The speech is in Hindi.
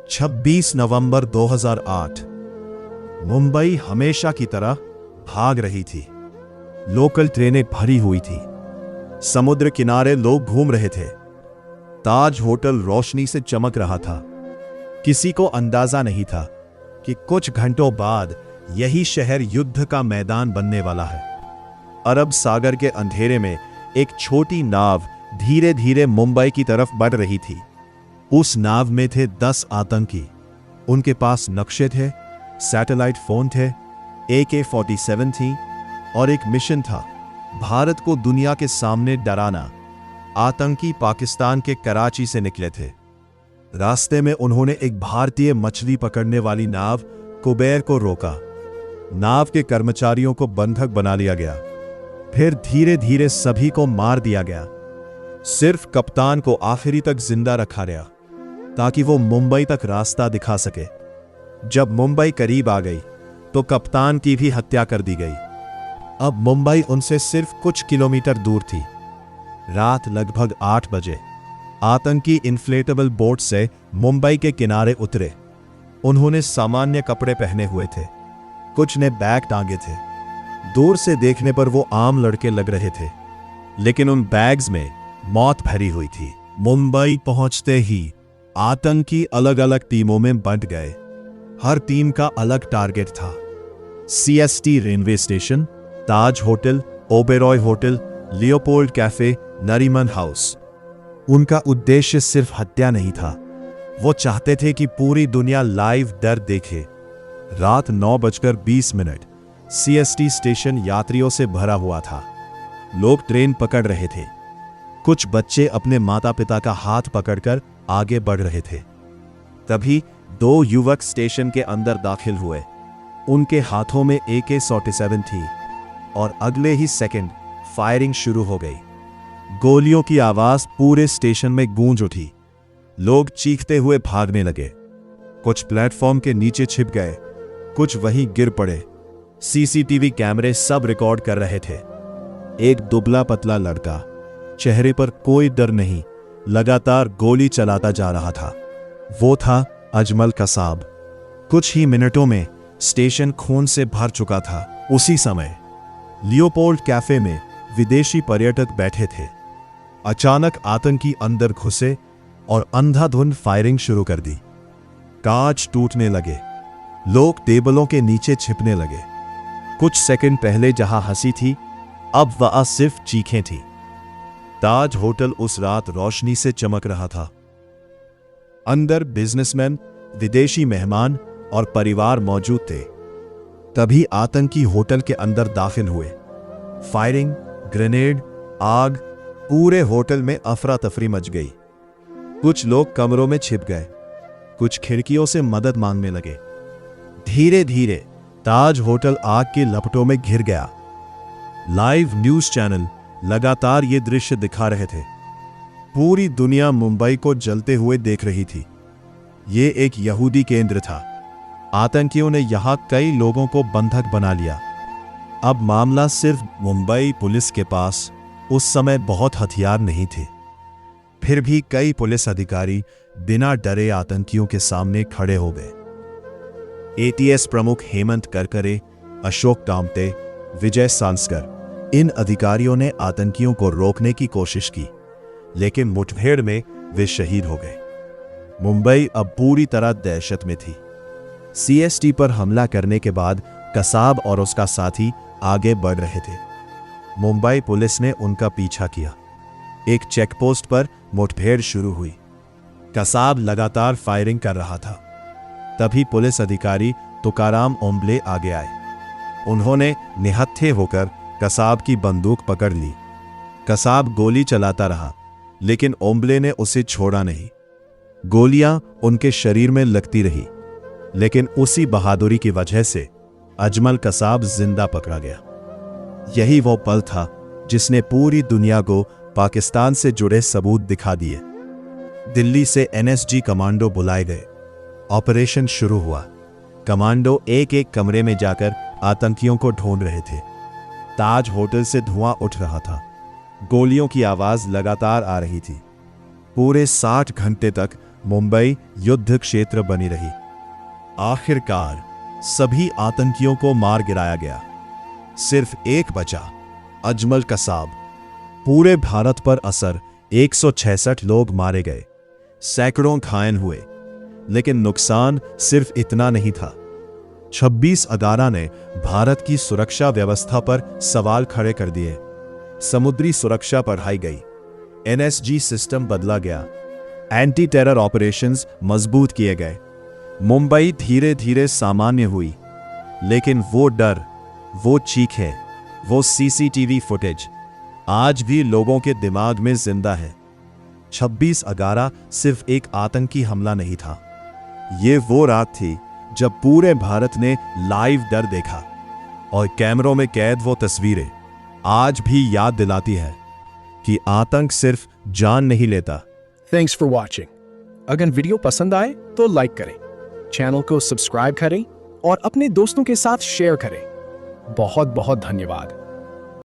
26 नवंबर 2008। मुंबई हमेशा की तरह भाग रही थी। लोकल ट्रेनें भरी हुई थी। समुद्र किनारे लोग घूम रहे थे। ताज होटल रोशनी से चमक रहा था। किसी को अंदाजा नहीं था कि कुछ घंटों बाद यही शहर युद्ध का मैदान बनने वाला है। अरब सागर के अंधेरे में एक छोटी नाव धीरे धीरे मुंबई की तरफ बढ़ रही थी। उस नाव में थे 10 आतंकी। उनके पास नक्शे थे, सैटेलाइट फोन थे, AK-47 थी और एक मिशन था, भारत को दुनिया के सामने डराना। आतंकी पाकिस्तान के कराची से निकले थे। रास्ते में उन्होंने एक भारतीय मछली पकड़ने वाली नाव कुबेर को रोका। नाव के कर्मचारियों को बंधक बना लिया गया। फिर धीरे धीरे सभी को मार दिया गया। सिर्फ कप्तान को आखिरी तक जिंदा रखा गया ताकि वो मुंबई तक रास्ता दिखा सके। जब मुंबई करीब आ गई तो कप्तान की भी हत्या कर दी गई। अब मुंबई उनसे सिर्फ कुछ किलोमीटर दूर थी। रात लगभग 8 बजे आतंकी इन्फ्लेटेबल बोट से मुंबई के किनारे उतरे। उन्होंने सामान्य कपड़े पहने हुए थे, कुछ ने बैग टांगे थे। दूर से देखने पर वो आम लड़के लग रहे थे, लेकिन उन बैग्स में मौत भरी हुई थी। मुंबई पहुंचते ही आतंकी अलग अलग टीमों में बंट गए। हर टीम का अलग टारगेट था। CST railway station, Taj hotel, Oberoi hotel, Leopold cafe, Nariman house. उनका उद्देश्य सिर्फ हत्या नहीं था, वो चाहते थे कि पूरी दुनिया लाइव डर देखे। रात 9:20 CST स्टेशन यात्रियों से भरा हुआ था। लोग ट्रेन पकड़ रहे थे। कुछ बच्चे अपने माता पिता का हाथ पकड़कर आगे बढ़ रहे थे। तभी 2 युवक स्टेशन के अंदर दाखिल हुए। उनके हाथों में AK-47 थी और अगले ही सेकंड फायरिंग शुरू हो गई। गोलियों की आवाज पूरे स्टेशन में गूंज उठी। लोग चीखते हुए भागने लगे। कुछ प्लेटफॉर्म के नीचे छिप गए, कुछ वहीं गिर पड़े। CCTV कैमरे सब रिकॉर्ड कर रहे थे। एक दुबला पतला लड़का, चेहरे पर कोई डर नहीं, लगातार गोली चलाता जा रहा था। वो था अजमल कसाब। कुछ ही मिनटों में स्टेशन खून से भर चुका था। उसी समय लियोपोल्ड कैफे में विदेशी पर्यटक बैठे थे। अचानक आतंकी अंदर घुसे और अंधाधुंध फायरिंग शुरू कर दी। कांच टूटने लगे। लोग टेबलों के नीचे छिपने लगे। कुछ सेकंड पहले जहां हंसी थी, अब वहां सिर्फ चीखें थी। ताज होटल उस रात रोशनी से चमक रहा था। अंदर बिजनेसमैन, विदेशी मेहमान और परिवार मौजूद थे। तभी आतंकी होटल के अंदर दाखिल हुए। फायरिंग, ग्रेनेड, आग, पूरे होटल में अफरा तफरी मच गई। कुछ लोग कमरों में छिप गए, कुछ खिड़कियों से मदद मांगने लगे। धीरे धीरे ताज होटल आग की लपटों में घिर गया। लाइव न्यूज चैनल लगातार ये दृश्य दिखा रहे थे। पूरी दुनिया मुंबई को जलते हुए देख रही थी। ये एक यहूदी केंद्र था। आतंकियों ने यहां कई लोगों को बंधक बना लिया। अब मामला सिर्फ मुंबई पुलिस के पास उस समय बहुत हथियार नहीं थे। फिर भी कई पुलिस अधिकारी बिना डरे आतंकियों के सामने खड़े हो गए। ATS प्रमुख हेमंत करकरे, अशोक टामटे, विजय सांस्कर, इन अधिकारियों ने आतंकियों को रोकने की कोशिश की, लेकिन मुठभेड़ में वे शहीद हो गए। मुंबई अब पूरी तरह दहशत में थी। CST पर हमला करने के बाद कसाब और उसका साथी आगे बढ़ रहे थे। मुंबई पुलिस ने उनका पीछा किया। एक चेकपोस्ट पर मुठभेड़ शुरू हुई। कसाब लगातार फायरिंग कर रहा था। तभी पुलिस अधिकारी तुकाराम ओम्बले आगे आए। उन्होंने निहत्थे होकर कसाब की बंदूक पकड़ ली। कसाब गोली चलाता रहा, लेकिन ओम्बले ने उसे छोड़ा नहीं। गोलियां उनके शरीर में लगती रही, लेकिन उसी बहादुरी की वजह से अजमल कसाब जिंदा पकड़ा गया। यही वो पल था जिसने पूरी दुनिया को पाकिस्तान से जुड़े सबूत दिखा दिए। दिल्ली से NSG कमांडो बुलाए गए। ऑपरेशन शुरू हुआ। कमांडो एक एक कमरे में जाकर आतंकियों को ढूंढ रहे थे। ताज होटल से धुआं उठ रहा था। गोलियों की आवाज लगातार आ रही थी। पूरे 60 घंटे तक मुंबई युद्ध क्षेत्र बनी रही। आखिरकार सभी आतंकियों को मार गिराया गया, सिर्फ एक बचा, अजमल कसाब। पूरे भारत पर असर, 166 लोग मारे गए, सैकड़ों घायल हुए, लेकिन नुकसान सिर्फ इतना नहीं था। 26/11 ने भारत की सुरक्षा व्यवस्था पर सवाल खड़े कर दिए। समुद्री सुरक्षा बढ़ाई गई, एनएसजी सिस्टम बदला गया, एंटी टेरर ऑपरेशंस मजबूत किए गए। मुंबई धीरे धीरे सामान्य हुई, लेकिन वो डर, वो चीखें, वो सीसीटीवी फुटेज आज भी लोगों के दिमाग में जिंदा है। 26/11 सिर्फ एक आतंकी हमला नहीं था, ये वो रात थी जब पूरे भारत ने लाइव डर देखा, और कैमरों में कैद वो तस्वीरें आज भी याद दिलाती है कि आतंक सिर्फ जान नहीं लेता। Thanks for watching. अगर वीडियो पसंद आए तो लाइक करें, चैनल को सब्सक्राइब करें और अपने दोस्तों के साथ शेयर करें। बहुत बहुत धन्यवाद।